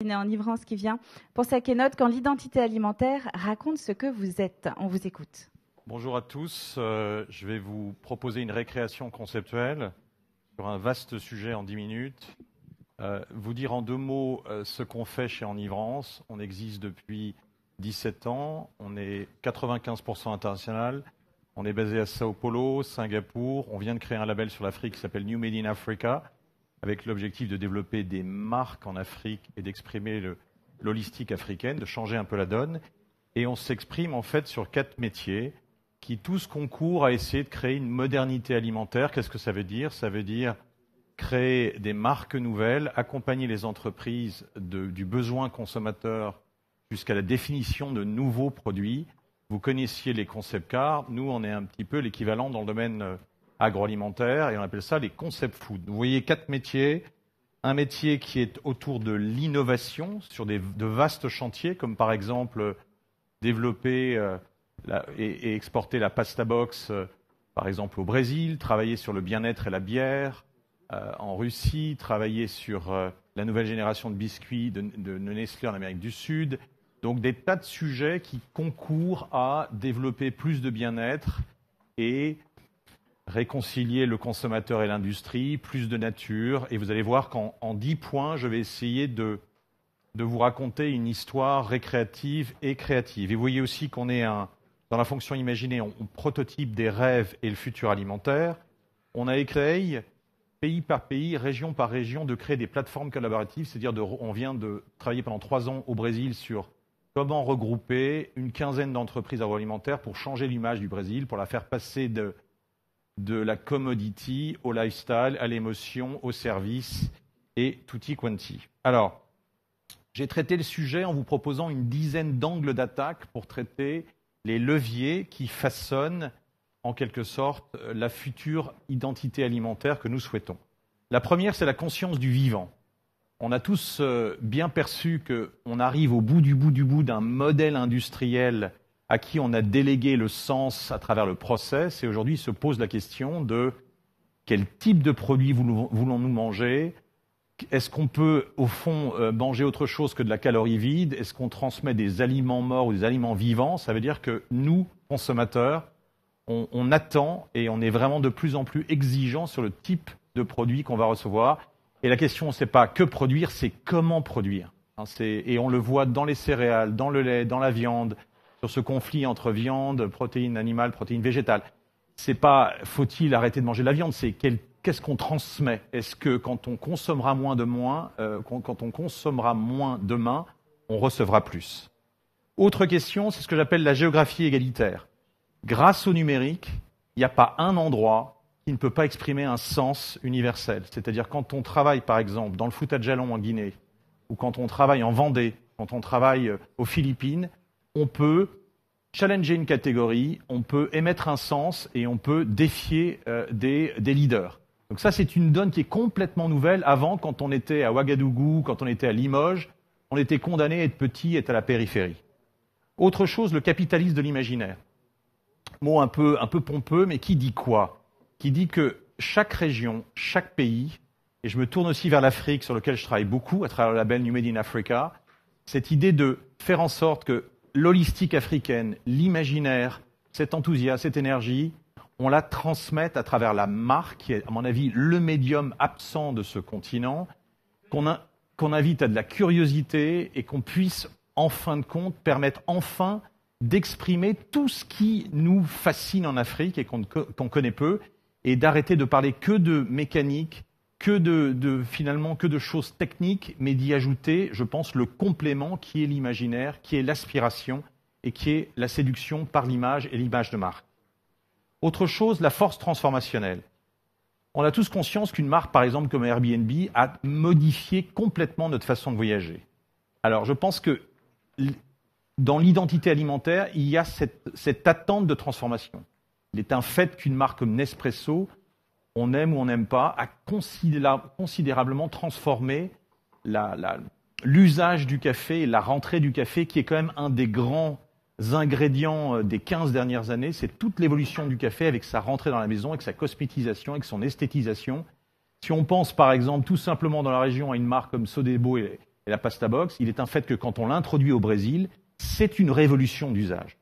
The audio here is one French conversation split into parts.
Enivrance qui vient pour sa keynote quand l'identité alimentaire raconte ce que vous êtes. On vous écoute. Bonjour à tous. Je vais vous proposer une récréation conceptuelle sur un vaste sujet en 10 minutes. Vous dire en 2 mots ce qu'on fait chez Enivrance. On existe depuis 17 ans. On est 95% international. On est basé à Sao Paulo, Singapour. On vient de créer un label sur l'Afrique qui s'appelle New Made in Africa, avec l'objectif de développer des marques en Afrique et d'exprimer l'holistique africaine, de changer un peu la donne. Et on s'exprime en fait sur 4 métiers qui tous concourent à essayer de créer une modernité alimentaire. Qu'est-ce que ça veut dire? Ça veut dire créer des marques nouvelles, accompagner les entreprises du besoin consommateur jusqu'à la définition de nouveaux produits. Vous connaissiez les concept cars. Nous, on est un petit peu l'équivalent dans le domaine agroalimentaire et on appelle ça les concept food. Vous voyez 4 métiers. Un métier qui est autour de l'innovation sur de vastes chantiers, comme par exemple développer et exporter la pasta box, par exemple au Brésil, travailler sur le bien-être et la bière, en Russie, travailler sur la nouvelle génération de biscuits de Nestlé en Amérique du Sud. Donc des tas de sujets qui concourent à développer plus de bien-être et réconcilier le consommateur et l'industrie, plus de nature. Et vous allez voir qu'en 10 points, je vais essayer de vous raconter une histoire récréative et créative. Et vous voyez aussi qu'on est dans la fonction imaginée, on prototype des rêves et le futur alimentaire. On a essayé, pays par pays, région par région, de créer des plateformes collaboratives. C'est-à-dire on vient de travailler pendant 3 ans au Brésil sur comment regrouper une quinzaine d'entreprises agroalimentaires pour changer l'image du Brésil, pour la faire passer de la commodity au lifestyle, à l'émotion, au service et tutti quanti. Alors, j'ai traité le sujet en vous proposant une dizaine d'angles d'attaque pour traiter les leviers qui façonnent en quelque sorte la future identité alimentaire que nous souhaitons. La première, c'est la conscience du vivant. On a tous bien perçu qu'on arrive au bout du bout d'un modèle industriel à qui on a délégué le sens à travers le process, et aujourd'hui se pose la question de quel type de produit voulons-nous manger? Est-ce qu'on peut, au fond, manger autre chose que de la calorie vide? Est-ce qu'on transmet des aliments morts ou des aliments vivants? Ça veut dire que nous, consommateurs, on attend et on est vraiment de plus en plus exigeants sur le type de produit qu'on va recevoir. Et la question, ce n'est pas que produire, c'est comment produire. Et on le voit dans les céréales, dans le lait, dans la viande, sur ce conflit entre viande, protéines animales, protéines végétales. C'est pas faut-il arrêter de manger de la viande, c'est qu'est-ce qu'on transmet. Est-ce que quand on consommera moins demain, on recevra plus? Autre question, c'est ce que j'appelle la géographie égalitaire. Grâce au numérique, il n'y a pas un endroit qui ne peut pas exprimer un sens universel. C'est-à-dire quand on travaille, par exemple, dans le Fouta-Djallon en Guinée, ou quand on travaille en Vendée, quand on travaille aux Philippines, on peut challenger une catégorie, on peut émettre un sens et on peut défier des leaders. Donc ça, c'est une donne qui est complètement nouvelle. Avant, quand on était à Ouagadougou, quand on était à Limoges, on était condamné à être petit, être à la périphérie. Autre chose, le capitalisme de l'imaginaire. Mot un peu pompeux, mais qui dit quoi? Qui dit que chaque région, chaque pays, et je me tourne aussi vers l'Afrique, sur lequel je travaille beaucoup, à travers le label New Made in Africa, cette idée de faire en sorte que l'holistique africaine, l'imaginaire, cet enthousiasme, cette énergie, on la transmette à travers la marque, qui est, à mon avis, le médium absent de ce continent, qu'on invite à de la curiosité et qu'on puisse, en fin de compte, permettre enfin d'exprimer tout ce qui nous fascine en Afrique et qu'on connaît peu, et d'arrêter de parler que de mécanique, finalement que de choses techniques, mais d'y ajouter, je pense, le complément qui est l'imaginaire, qui est l'aspiration et qui est la séduction par l'image et l'image de marque. Autre chose, la force transformationnelle. On a tous conscience qu'une marque, par exemple, comme Airbnb, a modifié complètement notre façon de voyager. Alors, je pense que dans l'identité alimentaire, il y a cette attente de transformation. Il est un fait qu'une marque comme Nespresso, on aime ou on n'aime pas, a considérablement transformé l'usage du café et la rentrée du café, qui est quand même un des grands ingrédients des 15 dernières années. C'est toute l'évolution du café avec sa rentrée dans la maison, avec sa cosmétisation, avec son esthétisation. Si on pense par exemple tout simplement dans la région à une marque comme Sodebo et la pasta box, il est un fait que quand on l'introduit au Brésil, c'est une révolution d'usage.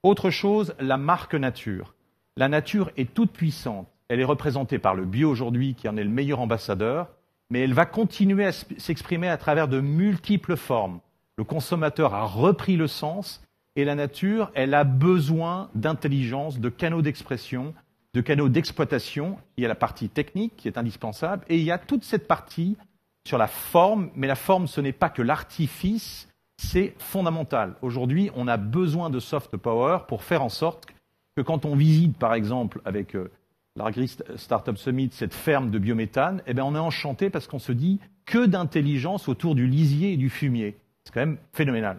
Autre chose, la marque nature. La nature est toute puissante. Elle est représentée par le bio aujourd'hui, qui en est le meilleur ambassadeur, mais elle va continuer à s'exprimer à travers de multiples formes. Le consommateur a repris le sens, et la nature, elle a besoin d'intelligence, de canaux d'expression, de canaux d'exploitation. Il y a la partie technique qui est indispensable, et il y a toute cette partie sur la forme, mais la forme, ce n'est pas que l'artifice, c'est fondamental. Aujourd'hui, on a besoin de soft power pour faire en sorte que quand on visite, par exemple, avec l'Agri Startup Summit, cette ferme de biométhane, eh bien, on est enchanté parce qu'on se dit que d'intelligence autour du lisier et du fumier. C'est quand même phénoménal.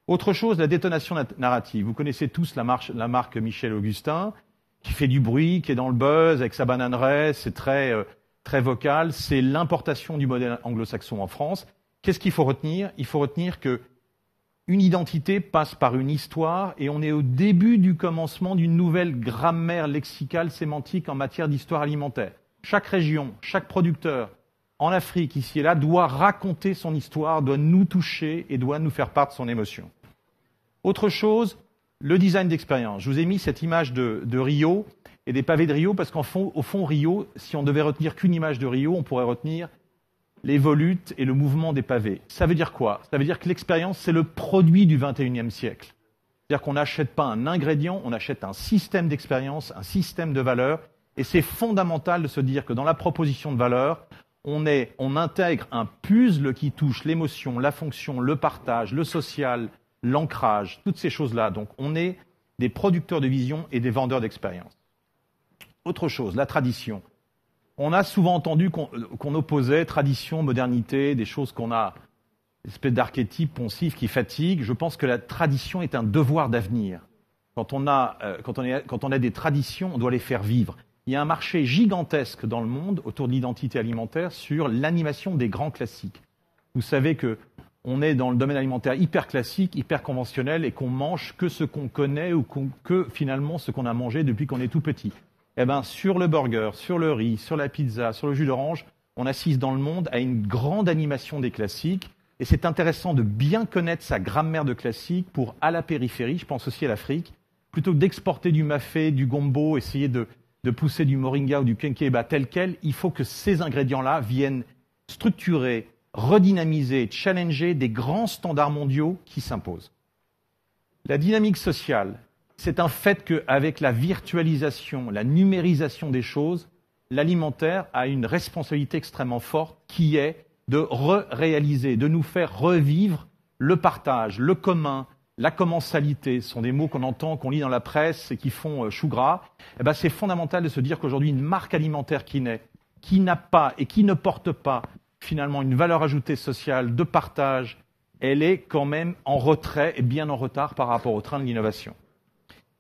Autre chose, la détonation narrative. Vous connaissez tous la marque Michel Augustin, qui fait du bruit, qui est dans le buzz, avec sa bananerie, c'est très vocal. C'est l'importation du modèle anglo-saxon en France. Qu'est-ce qu'il faut retenir? Il faut retenir que une identité passe par une histoire et on est au début du commencement d'une nouvelle grammaire lexicale sémantique en matière d'histoire alimentaire. Chaque région, chaque producteur en Afrique, ici et là, doit raconter son histoire, doit nous toucher et doit nous faire part de son émotion. Autre chose, le design d'expérience. Je vous ai mis cette image de Rio et des pavés de Rio parce qu'au fond, Rio, si on devait retenir qu'une image de Rio, on pourrait retenir les volutes et le mouvement des pavés. Ça veut dire quoi? Ça veut dire que l'expérience, c'est le produit du XXIe siècle. C'est-à-dire qu'on n'achète pas un ingrédient, on achète un système d'expérience, un système de valeurs. Et c'est fondamental de se dire que dans la proposition de valeur, on intègre un puzzle qui touche l'émotion, la fonction, le partage, le social, l'ancrage, toutes ces choses-là. Donc on est des producteurs de vision et des vendeurs d'expérience. Autre chose, la tradition. On a souvent entendu qu'on opposait tradition, modernité, des choses qu'on a, une espèce d'archétype poncif qui fatigue. Je pense que la tradition est un devoir d'avenir. Quand on a des traditions, on doit les faire vivre. Il y a un marché gigantesque dans le monde autour de l'identité alimentaire sur l'animation des grands classiques. Vous savez qu'on est dans le domaine alimentaire hyper classique, hyper conventionnel et qu'on mange que ce qu'on connaît ou que finalement ce qu'on a mangé depuis qu'on est tout petit. Eh bien, sur le burger, sur le riz, sur la pizza, sur le jus d'orange, on assiste dans le monde à une grande animation des classiques. Et c'est intéressant de bien connaître sa grammaire de classiques pour, à la périphérie, je pense aussi à l'Afrique, plutôt que d'exporter du mafé, du gombo, essayer de pousser du moringa ou du kenkeba tel quel, il faut que ces ingrédients-là viennent structurer, redynamiser, challenger des grands standards mondiaux qui s'imposent. La dynamique sociale. C'est un fait qu'avec la virtualisation, la numérisation des choses, l'alimentaire a une responsabilité extrêmement forte qui est de réaliser, de nous faire revivre le partage, le commun, la commensalité. Ce sont des mots qu'on entend, qu'on lit dans la presse et qui font chou gras. Eh ben, c'est fondamental de se dire qu'aujourd'hui, une marque alimentaire qui n'a pas et qui ne porte pas finalement une valeur ajoutée sociale de partage, elle est quand même en retrait et bien en retard par rapport au train de l'innovation.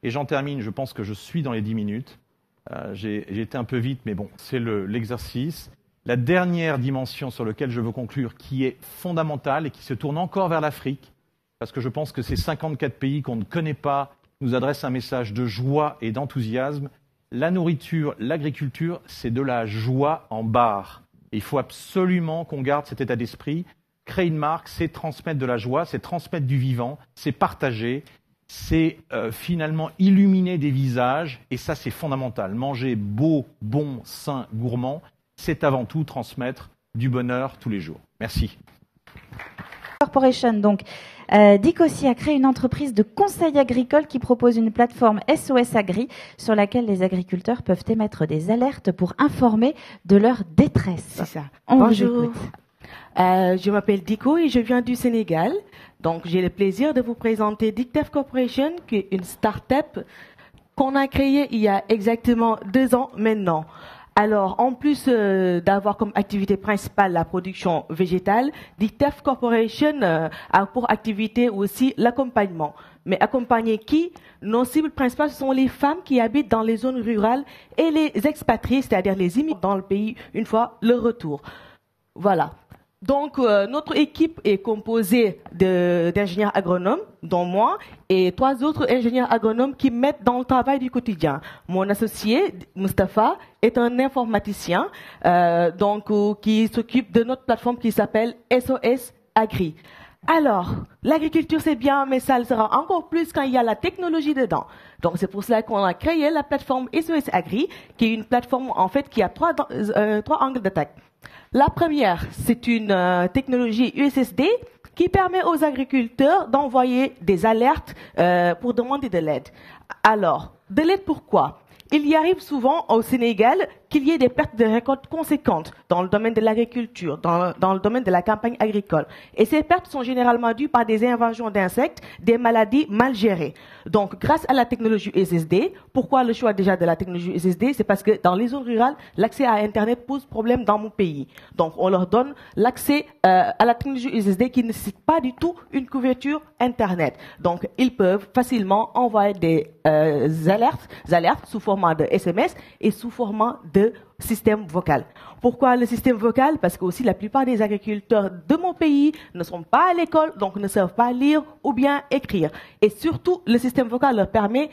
Et j'en termine, je pense que je suis dans les 10 minutes. J'ai été un peu vite, mais bon, c'est l'exercice. La dernière dimension sur laquelle je veux conclure, qui est fondamentale et qui se tourne encore vers l'Afrique, parce que je pense que ces 54 pays qu'on ne connaît pas nous adressent un message de joie et d'enthousiasme. La nourriture, l'agriculture, c'est de la joie en barre. Et il faut absolument qu'on garde cet état d'esprit. Créer une marque, c'est transmettre de la joie, c'est transmettre du vivant, c'est partager. C'est finalement illuminer des visages, et ça c'est fondamental. Manger beau, bon, sain, gourmand, c'est avant tout transmettre du bonheur tous les jours. Merci. Corporation, donc, Dicossi a créé une entreprise de conseil agricole qui propose une plateforme SOS Agri sur laquelle les agriculteurs peuvent émettre des alertes pour informer de leur détresse. C'est ça. Bonjour. Je m'appelle Dico et je viens du Sénégal. Donc, j'ai le plaisir de vous présenter Dictef Corporation, qui est une start-up qu'on a créée il y a exactement 2 ans maintenant. Alors, en plus d'avoir comme activité principale la production végétale, Dictef Corporation a pour activité aussi l'accompagnement. Mais accompagner qui? Nos cibles principales sont les femmes qui habitent dans les zones rurales et les expatriés, c'est-à-dire les immigrés dans le pays une fois le retour. Voilà. Donc, notre équipe est composée d'ingénieurs agronomes, dont moi, et 3 autres ingénieurs agronomes qui m'aident dans le travail du quotidien. Mon associé, Mustapha, est un informaticien qui s'occupe de notre plateforme qui s'appelle SOS Agri. Alors, l'agriculture c'est bien, mais ça le sera encore plus quand il y a la technologie dedans. Donc c'est pour cela qu'on a créé la plateforme SOS Agri, qui est une plateforme en fait qui a trois angles d'attaque. La première, c'est une technologie USSD qui permet aux agriculteurs d'envoyer des alertes pour demander de l'aide. Alors, de l'aide pourquoi? Il y arrive souvent au Sénégal qu'il y ait des pertes de récoltes conséquentes dans le domaine de l'agriculture, dans le domaine de la campagne agricole. Et ces pertes sont généralement dues par des invasions d'insectes, des maladies mal gérées. Donc, grâce à la technologie SSD, pourquoi le choix déjà de la technologie SSD? C'est parce que dans les zones rurales, l'accès à Internet pose problème dans mon pays. Donc, on leur donne l'accès à la technologie SSD qui ne nécessite pas du tout une couverture Internet. Donc, ils peuvent facilement envoyer des alertes sous format de SMS et sous format de système vocal. Pourquoi le système vocal? Parce que aussi la plupart des agriculteurs de mon pays ne sont pas à l'école, donc ne savent pas lire ou bien écrire. Et surtout, le système vocal leur permet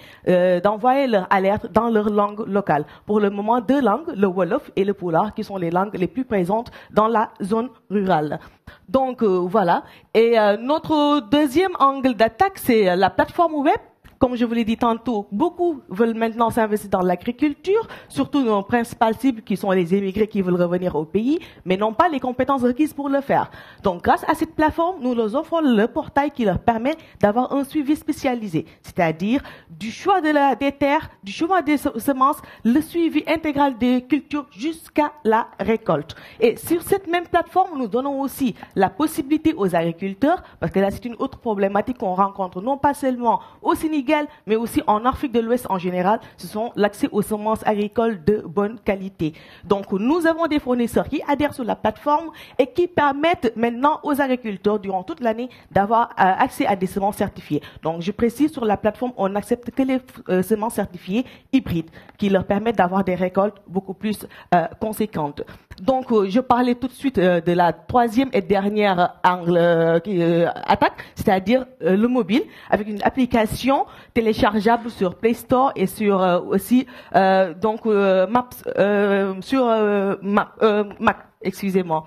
d'envoyer leur alerte dans leur langue locale. Pour le moment, deux langues, le Wolof et le Pulaar, qui sont les langues les plus présentes dans la zone rurale. Donc voilà. Et notre deuxième angle d'attaque, c'est la plateforme web. Comme je vous l'ai dit tantôt, beaucoup veulent maintenant s'investir dans l'agriculture, surtout nos principales cibles qui sont les émigrés qui veulent revenir au pays, mais n'ont pas les compétences requises pour le faire. Donc, grâce à cette plateforme, nous leur offrons le portail qui leur permet d'avoir un suivi spécialisé, c'est-à-dire du choix des terres, du choix des semences, le suivi intégral des cultures jusqu'à la récolte. Et sur cette même plateforme, nous donnons aussi la possibilité aux agriculteurs, parce que là, c'est une autre problématique qu'on rencontre, non pas seulement au Sénégal, mais aussi en Afrique de l'Ouest en général, ce sont l'accès aux semences agricoles de bonne qualité. Donc, nous avons des fournisseurs qui adhèrent sur la plateforme et qui permettent maintenant aux agriculteurs, durant toute l'année, d'avoir accès à des semences certifiées. Donc, je précise, sur la plateforme, on n'accepte que les semences certifiées hybrides, qui leur permettent d'avoir des récoltes beaucoup plus conséquentes. Donc, je parlais tout de suite de la troisième et dernière angle attaque, c'est-à-dire le mobile, avec une application téléchargeable sur Play Store et sur aussi Mac, excusez-moi.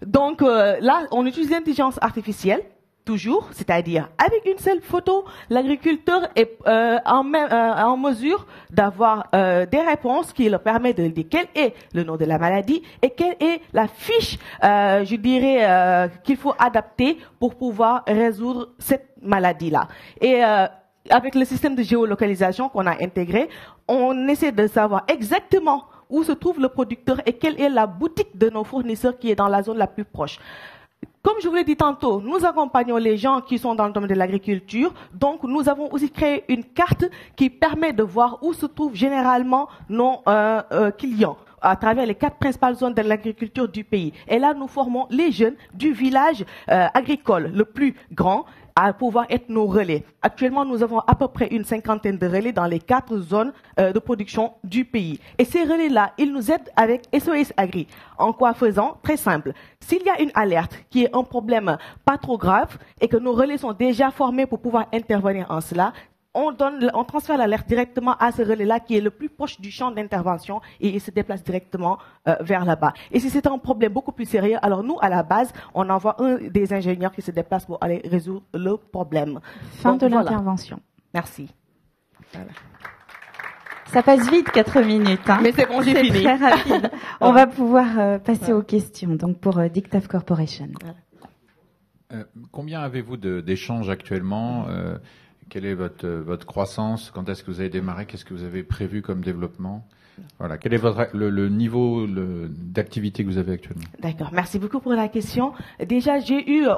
Donc là, on utilise l'intelligence artificielle. Toujours, c'est-à-dire avec une seule photo, l'agriculteur est en mesure d'avoir des réponses qui leur permettent de dire quel est le nom de la maladie et quelle est la fiche, je dirais, qu'il faut adapter pour pouvoir résoudre cette maladie-là. Et avec le système de géolocalisation qu'on a intégré, on essaie de savoir exactement où se trouve le producteur et quelle est la boutique de nos fournisseurs qui est dans la zone la plus proche. Comme je vous l'ai dit tantôt, nous accompagnons les gens qui sont dans le domaine de l'agriculture. Donc, nous avons aussi créé une carte qui permet de voir où se trouvent généralement nos clients à travers les 4 principales zones de l'agriculture du pays. Et là, nous formons les jeunes du village agricole le plus grand à pouvoir être nos relais. Actuellement, nous avons à peu près une 50aine de relais dans les 4 zones de production du pays. Et ces relais-là, ils nous aident avec SOS Agri. En quoi faisant? Très simple. S'il y a une alerte qui est un problème pas trop grave et que nos relais sont déjà formés pour pouvoir intervenir en cela, on transfère l'alerte directement à ce relais-là qui est le plus proche du champ d'intervention et il se déplace directement vers là-bas. Et si c'est un problème beaucoup plus sérieux, alors nous, à la base, on envoie un des ingénieurs qui se déplace pour aller résoudre le problème. Fin de l'intervention. Merci. Voilà. Ça passe vite, 4 minutes. Hein. Mais c'est bon, j'ai fini. C'est très rapide. On va pouvoir passer aux questions. Donc pour Dictaf Corporation. Combien avez-vous d'échanges actuellement quelle est votre croissance? Quand est-ce que vous avez démarré? Qu'est-ce que vous avez prévu comme développement? Voilà. Quel est le niveau d'activité que vous avez actuellement? D'accord. Merci beaucoup pour la question. Déjà,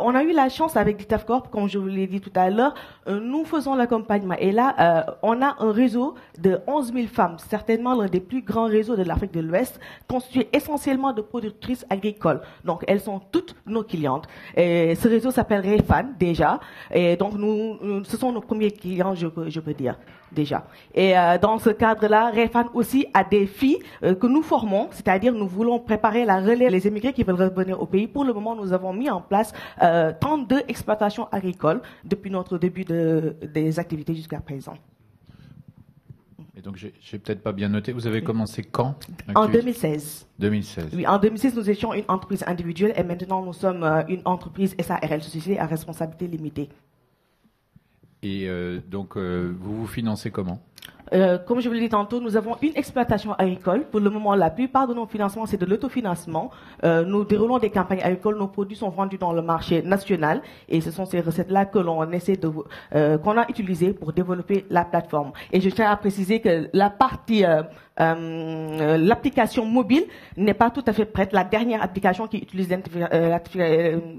on a eu la chance avec Dictaf Corp, comme je vous l'ai dit tout à l'heure, nous faisons l'accompagnement. Et là, on a un réseau de 11 000 femmes, certainement l'un des plus grands réseaux de l'Afrique de l'Ouest, constitué essentiellement de productrices agricoles. Donc, elles sont toutes nos clientes. Et ce réseau s'appelle Refan, déjà. Et donc, ce sont nos premiers clients, je peux dire, déjà. Et dans ce cadre-là, Refan aussi a des filles que nous formons, c'est-à-dire nous voulons préparer la relais les émigrés qui veulent revenir au pays. Pour le moment, nous avons mis en place 32 exploitations agricoles depuis notre début des activités jusqu'à présent. Et donc, j'ai peut-être pas bien noté. Vous avez commencé quand? En 2016. 2016. Oui, en 2016, nous étions une entreprise individuelle et maintenant nous sommes une entreprise SARL, Société à responsabilité limitée. Et donc, vous vous financez comment? Comme je vous l'ai dit tantôt, nous avons une exploitation agricole. Pour le moment, la plupart de nos financements, c'est de l'autofinancement. Nous déroulons des campagnes agricoles. Nos produits sont vendus dans le marché national. Et ce sont ces recettes-là que l'on essaie qu'on a utilisées pour développer la plateforme. Et je tiens à préciser que la partie, l'application mobile n'est pas tout à fait prête. La dernière application qui utilise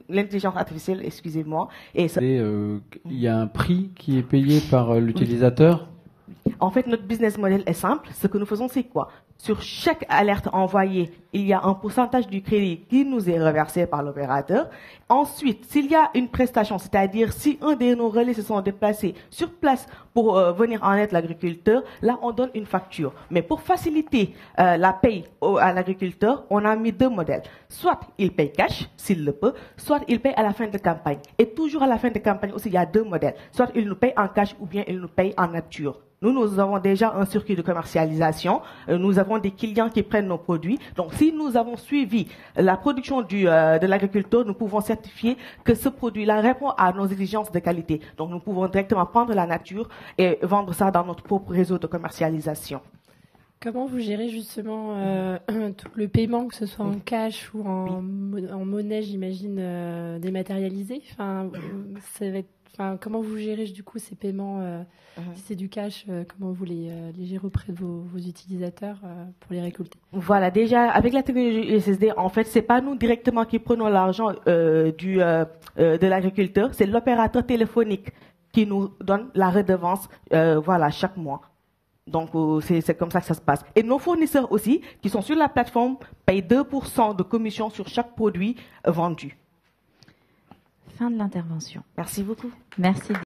l'intelligence artificielle, excusez-moi. Et il y a un prix qui est payé par l'utilisateur? En fait, notre business model est simple. Ce que nous faisons, c'est quoi? Sur chaque alerte envoyée, il y a un pourcentage du crédit qui nous est reversé par l'opérateur. Ensuite, s'il y a une prestation, c'est-à-dire si un de nos relais se sont déplacés sur place pour venir en aide l'agriculteur, là, on donne une facture. Mais pour faciliter la paye à l'agriculteur, on a mis deux modèles. Soit il paye cash, s'il le peut, soit il paye à la fin de campagne. Et toujours à la fin de campagne aussi, il y a deux modèles. Soit il nous paye en cash ou bien il nous paye en nature. Nous avons déjà un circuit de commercialisation. Nous avons des clients qui prennent nos produits. Donc, si nous avons suivi la production de l'agriculteur, nous pouvons certifier que ce produit-là répond à nos exigences de qualité. Donc, nous pouvons directement prendre la nature et vendre ça dans notre propre réseau de commercialisation. Comment vous gérez justement tout le paiement, que ce soit en cash ou en monnaie, j'imagine, dématérialisée? Comment vous gérez du coup ces paiements? Si c'est du cash, comment vous les gérez auprès de vos utilisateurs pour les récolter? Voilà, déjà avec la technologie USSD, en fait, c'est pas nous directement qui prenons l'argent de l'agriculteur, c'est l'opérateur téléphonique qui nous donne la redevance, chaque mois. Donc c'est comme ça que ça se passe. Et nos fournisseurs aussi, qui sont sur la plateforme, payent 2% de commission sur chaque produit vendu. Fin de l'intervention. Merci beaucoup. Merci.